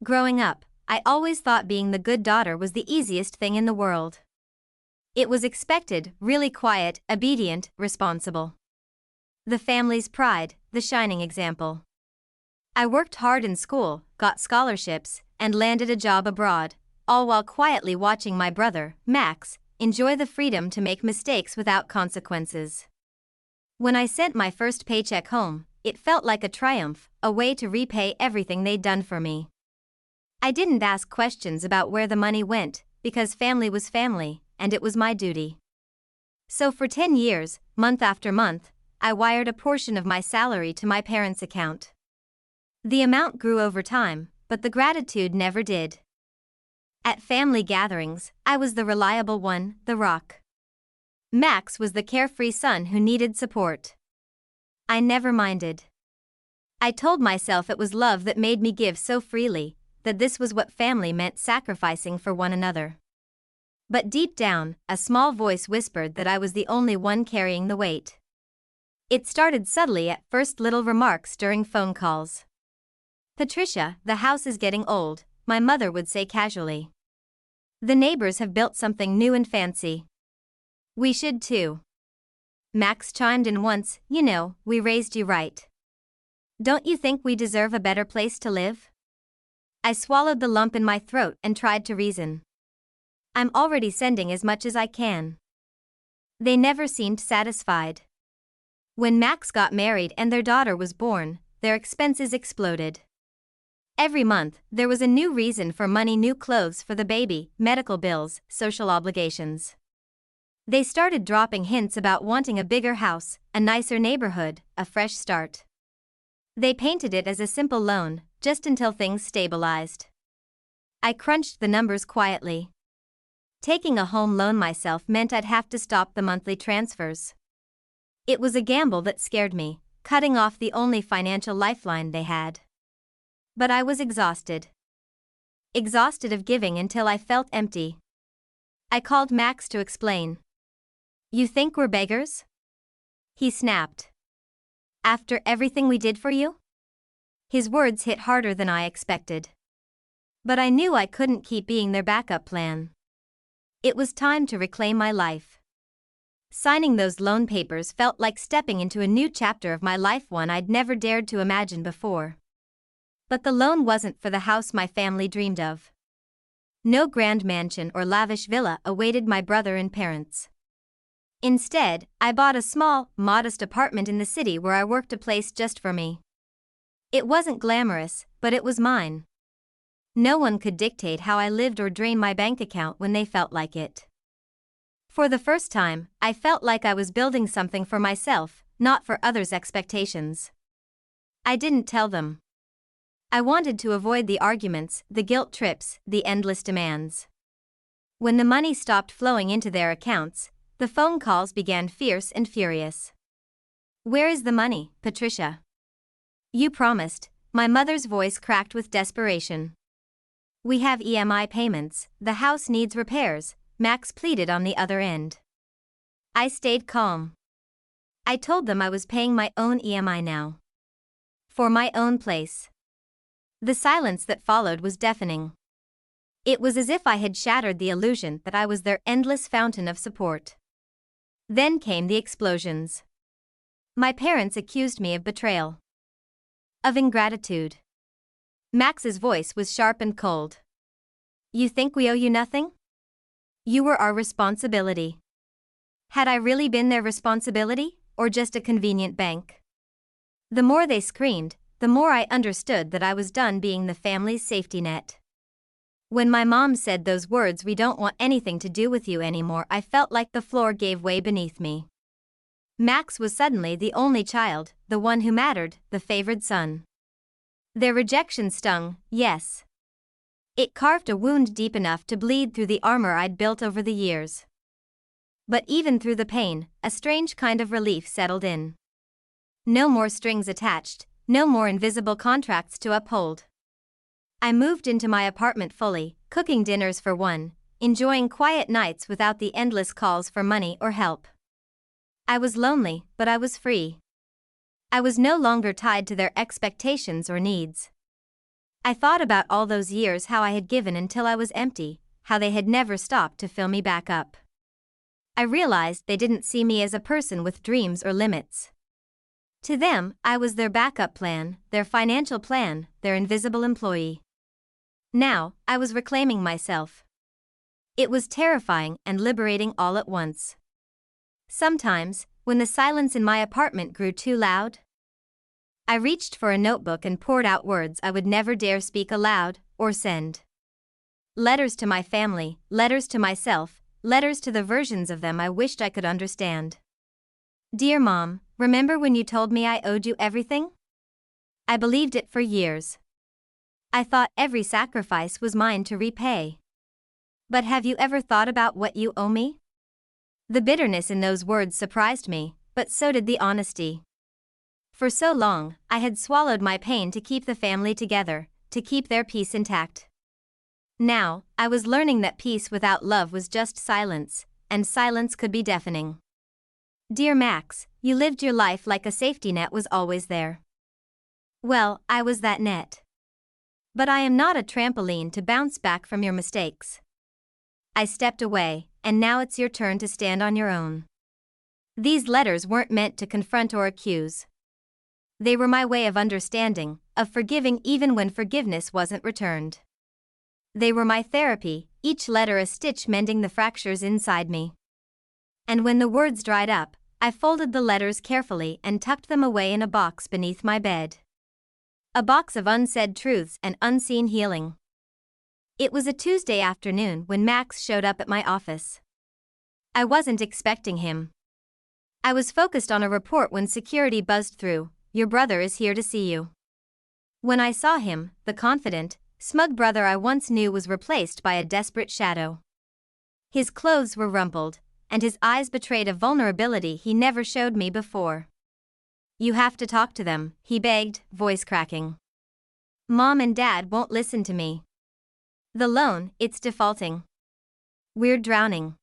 Growing up, I always thought being the good daughter was the easiest thing in the world. It was expected, really quiet, obedient, responsible. The family's pride, the shining example. I worked hard in school, got scholarships, and landed a job abroad, all while quietly watching my brother, Max, enjoy the freedom to make mistakes without consequences. When I sent my first paycheck home, it felt like a triumph, a way to repay everything they'd done for me. I didn't ask questions about where the money went, because family was family, and it was my duty. So for 10 years, month after month, I wired a portion of my salary to my parents' account. The amount grew over time, but the gratitude never did. At family gatherings, I was the reliable one, the rock. Max was the carefree son who needed support. I never minded. I told myself it was love that made me give so freely, that this was what family meant, sacrificing for one another. But deep down, a small voice whispered that I was the only one carrying the weight. It started subtly at first, little remarks during phone calls. "Patricia, the house is getting old," my mother would say casually. "The neighbors have built something new and fancy. We should too." Max chimed in once, "You know, we raised you right. Don't you think we deserve a better place to live?" I swallowed the lump in my throat and tried to reason. "I'm already sending as much as I can." They never seemed satisfied. When Max got married and their daughter was born, their expenses exploded. Every month, there was a new reason for money: new clothes for the baby, medical bills, social obligations. They started dropping hints about wanting a bigger house, a nicer neighborhood, a fresh start. They painted it as a simple loan, just until things stabilized. I crunched the numbers quietly. Taking a home loan myself meant I'd have to stop the monthly transfers. It was a gamble that scared me, cutting off the only financial lifeline they had. But I was exhausted. Exhausted of giving until I felt empty. I called Max to explain. "You think we're beggars?" He snapped. "After everything we did for you?" His words hit harder than I expected. But I knew I couldn't keep being their backup plan. It was time to reclaim my life. Signing those loan papers felt like stepping into a new chapter of my life, one I'd never dared to imagine before. But the loan wasn't for the house my family dreamed of. No grand mansion or lavish villa awaited my brother and parents. Instead, I bought a small, modest apartment in the city where I worked, a place just for me. It wasn't glamorous, but it was mine. No one could dictate how I lived or drain my bank account when they felt like it. For the first time, I felt like I was building something for myself, not for others' expectations. I didn't tell them. I wanted to avoid the arguments, the guilt trips, the endless demands. When the money stopped flowing into their accounts, the phone calls began, fierce and furious. "Where is the money, Patricia? You promised," my mother's voice cracked with desperation. "We have EMI payments, the house needs repairs," Max pleaded on the other end. I stayed calm. I told them I was paying my own EMI now. For my own place. The silence that followed was deafening. It was as if I had shattered the illusion that I was their endless fountain of support. Then came the explosions. My parents accused me of betrayal. Of ingratitude. Max's voice was sharp and cold. "You think we owe you nothing? You were our responsibility." Had I really been their responsibility, or just a convenient bank? The more they screamed, the more I understood that I was done being the family's safety net. When my mom said those words, "We don't want anything to do with you anymore," I felt like the floor gave way beneath me. Max was suddenly the only child, the one who mattered, the favored son. Their rejection stung, yes. It carved a wound deep enough to bleed through the armor I'd built over the years. But even through the pain, a strange kind of relief settled in. No more strings attached, no more invisible contracts to uphold. I moved into my apartment fully, cooking dinners for one, enjoying quiet nights without the endless calls for money or help. I was lonely, but I was free. I was no longer tied to their expectations or needs. I thought about all those years, how I had given until I was empty, how they had never stopped to fill me back up. I realized they didn't see me as a person with dreams or limits. To them, I was their backup plan, their financial plan, their invisible employee. Now, I was reclaiming myself. It was terrifying and liberating all at once. Sometimes, when the silence in my apartment grew too loud, I reached for a notebook and poured out words I would never dare speak aloud or send. Letters to my family, letters to myself, letters to the versions of them I wished I could understand. Dear Mom, remember when you told me I owed you everything? I believed it for years. I thought every sacrifice was mine to repay. But have you ever thought about what you owe me? The bitterness in those words surprised me, but so did the honesty. For so long, I had swallowed my pain to keep the family together, to keep their peace intact. Now, I was learning that peace without love was just silence, and silence could be deafening. Dear Max, you lived your life like a safety net was always there. Well, I was that net. But I am not a trampoline to bounce back from your mistakes. I stepped away, and now it's your turn to stand on your own. These letters weren't meant to confront or accuse. They were my way of understanding, of forgiving even when forgiveness wasn't returned. They were my therapy, each letter a stitch mending the fractures inside me. And when the words dried up, I folded the letters carefully and tucked them away in a box beneath my bed. A box of unsaid truths and unseen healing. It was a Tuesday afternoon when Max showed up at my office. I wasn't expecting him. I was focused on a report when security buzzed through. Your brother is here to see you. When I saw him, the confident, smug brother I once knew was replaced by a desperate shadow. His clothes were rumpled, and his eyes betrayed a vulnerability he never showed me before. You have to talk to them, he begged, voice cracking. Mom and Dad won't listen to me. The loan, it's defaulting. We're drowning.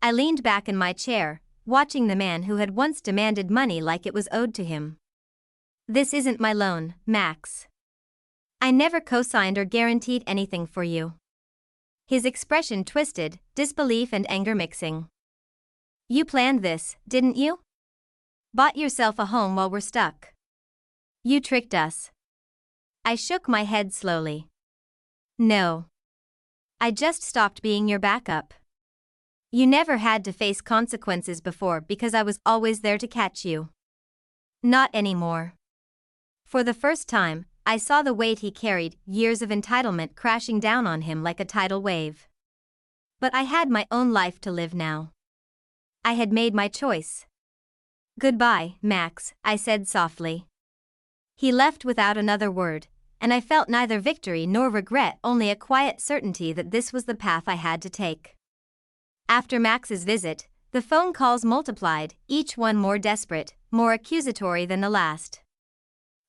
I leaned back in my chair, watching the man who had once demanded money like it was owed to him. This isn't my loan, Max. I never co-signed or guaranteed anything for you. His expression twisted, disbelief and anger mixing. You planned this, didn't you? Bought yourself a home while we're stuck. You tricked us. I shook my head slowly. No. I just stopped being your backup. You never had to face consequences before because I was always there to catch you. Not anymore. For the first time, I saw the weight he carried, years of entitlement crashing down on him like a tidal wave. But I had my own life to live now. I had made my choice. Goodbye, Max, I said softly. He left without another word, and I felt neither victory nor regret, only a quiet certainty that this was the path I had to take. After Max's visit, the phone calls multiplied, each one more desperate, more accusatory than the last.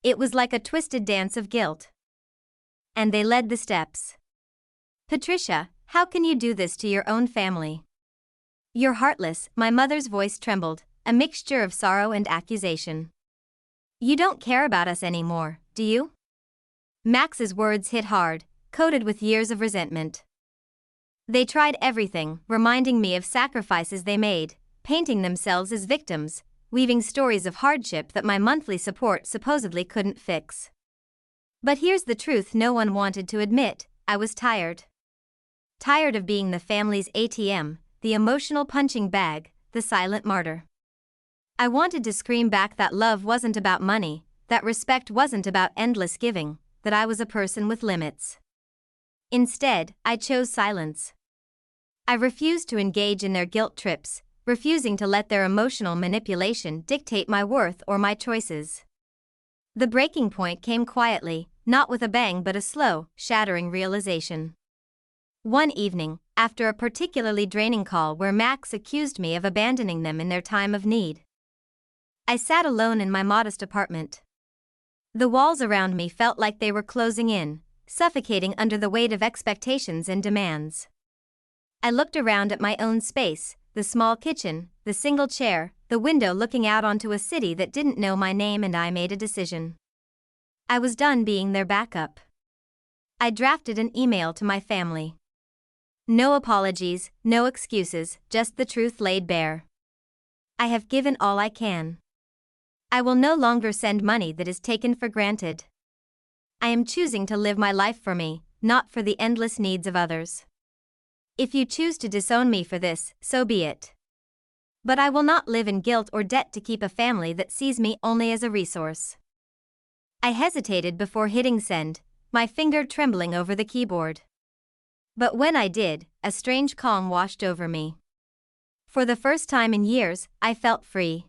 It was like a twisted dance of guilt. And they led the steps. Patricia, how can you do this to your own family? You're heartless, my mother's voice trembled, a mixture of sorrow and accusation. You don't care about us anymore, do you? Max's words hit hard, coated with years of resentment. They tried everything, reminding me of sacrifices they made, painting themselves as victims, weaving stories of hardship that my monthly support supposedly couldn't fix. But here's the truth no one wanted to admit: I was tired. Tired of being the family's ATM, the emotional punching bag, the silent martyr. I wanted to scream back that love wasn't about money, that respect wasn't about endless giving, that I was a person with limits. Instead, I chose silence. I refused to engage in their guilt trips, refusing to let their emotional manipulation dictate my worth or my choices. The breaking point came quietly, not with a bang but a slow, shattering realization. One evening, after a particularly draining call where Max accused me of abandoning them in their time of need, I sat alone in my modest apartment. The walls around me felt like they were closing in, suffocating under the weight of expectations and demands. I looked around at my own space, the small kitchen, the single chair, the window looking out onto a city that didn't know my name, and I made a decision. I was done being their backup. I drafted an email to my family. No apologies, no excuses, just the truth laid bare. I have given all I can. I will no longer send money that is taken for granted. I am choosing to live my life for me, not for the endless needs of others. If you choose to disown me for this, so be it. But I will not live in guilt or debt to keep a family that sees me only as a resource. I hesitated before hitting send, my finger trembling over the keyboard. But when I did, a strange calm washed over me. For the first time in years, I felt free.